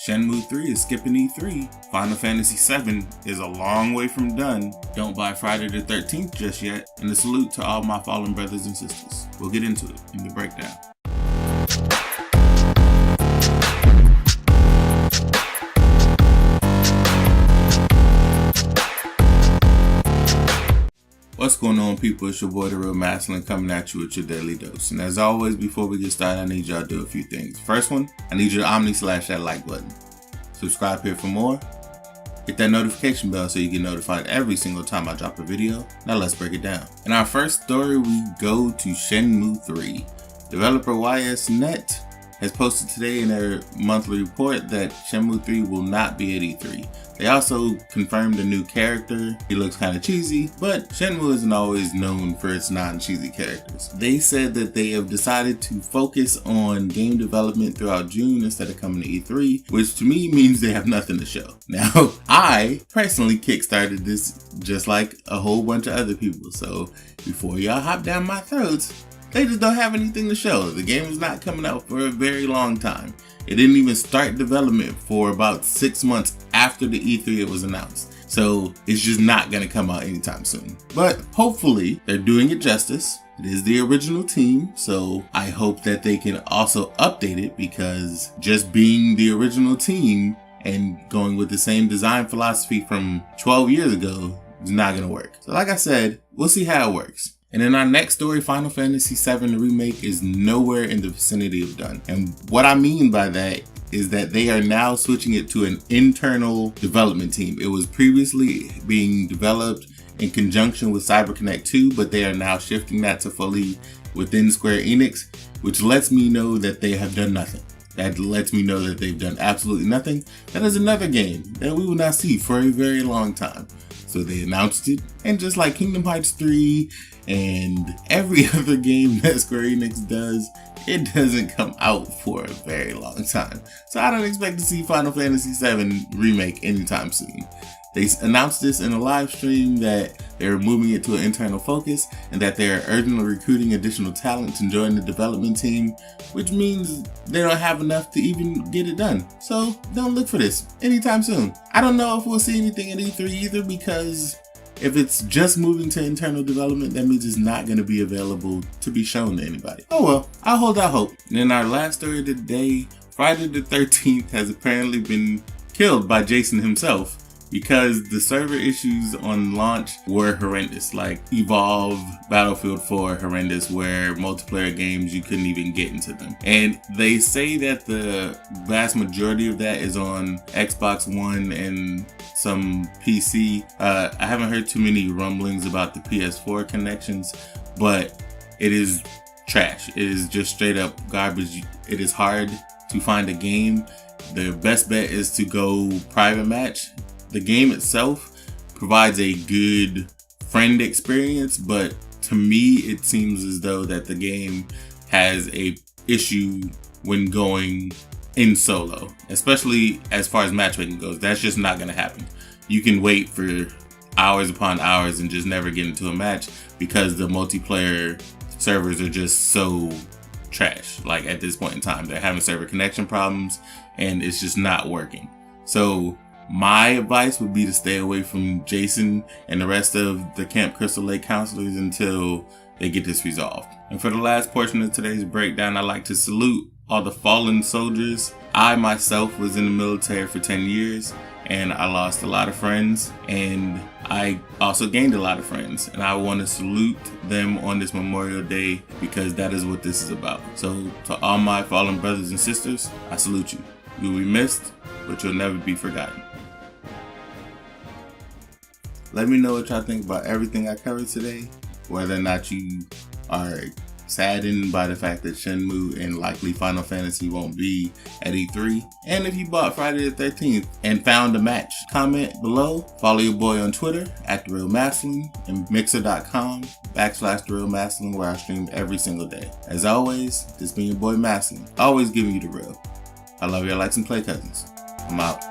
Shenmue 3 is skipping E3. Final Fantasy 7 is a long way from done. Don't buy Friday the 13th just yet. And a salute to all my fallen brothers and sisters. We'll get into it in the breakdown. What's going on, people? It's your boy DaRealMastalin coming at you with your daily dose. And as always, before we get started, I need y'all to do a few things. First one, I need you to omni-slash that like button. Subscribe here for more. Hit that notification bell so you get notified every single time I drop a video. Now let's break it down. In our first story, we go to Shenmue 3. Developer YSNet has posted today in their monthly report that Shenmue 3 will not be at E3. They also confirmed a new character. He looks kind of cheesy, but Shenmue isn't always known for its non-cheesy characters. They said that they have decided to focus on game development throughout June instead of coming to E3, which to me means they have nothing to show. Now, I personally kickstarted this just like a whole bunch of other people, so before y'all hop down my throats, they just don't have anything to show. The game is not coming out for a very long time. It didn't even start development for about 6 months after the E3 it was announced. So it's just not going to come out anytime soon. But hopefully they're doing it justice. It is the original team, so I hope that they can also update it, because just being the original team and going with the same design philosophy from 12 years ago is not going to work. So like I said, we'll see how it works. And in our next story, Final Fantasy 7 Remake is nowhere in the vicinity of done. And what I mean by that is that they are now switching it to an internal development team. It was previously being developed in conjunction with CyberConnect 2, but they are now shifting that to fully within Square Enix, which lets me know that they have done nothing. That lets me know that they've done absolutely nothing. That is another game that we will not see for a very long time. So they announced it, and just like Kingdom Hearts 3 and every other game that Square Enix does, it doesn't come out for a very long time. So I don't expect to see Final Fantasy 7 Remake anytime soon. They announced this in a live stream that they're moving it to an internal focus and that they're urgently recruiting additional talent to join the development team, which means they don't have enough to even get it done. So don't look for this anytime soon. I don't know if we'll see anything at E3 either, because if it's just moving to internal development, that means it's not going to be available to be shown to anybody. Oh well, I'll hold out hope. And in our last story of the day, Friday the 13th has apparently been killed by Jason himself, because the server issues on launch were horrendous. Like Evolve, Battlefield 4 horrendous, where multiplayer games you couldn't even get into them. And they say that the vast majority of that is on Xbox One and some PC. I haven't heard too many rumblings about the PS4 connections, but it is trash. It is just straight up garbage. It is hard to find a game. The best bet is to go private match. The game itself provides a good friend experience, but to me it seems as though that the game has a issue when going in solo, especially as far as matchmaking goes. That's just not going to happen. You can wait for hours upon hours and just never get into a match, because the multiplayer servers are just so trash. Like at this point in time, they're having server connection problems and it's just not working. So my advice would be to stay away from Jason and the rest of the Camp Crystal Lake counselors until they get this resolved. And for the last portion of today's breakdown, I'd like to salute all the fallen soldiers. I myself was in the military for 10 years and I lost a lot of friends, and I also gained a lot of friends, and I want to salute them on this Memorial Day, because that is what this is about. So to all my fallen brothers and sisters, I salute you. You will be missed, but you'll never be forgotten. Let me know what y'all think about everything I covered today, whether or not you are saddened by the fact that Shenmue and likely Final Fantasy won't be at E3. And if you bought Friday the 13th and found a match, comment below. Follow your boy on Twitter @DaRealMastalin and Mixer.com/DaRealMastalin, where I stream every single day. As always, this been your boy Mastalin, always giving you the real. I love y'all like some play cousins. I'm out.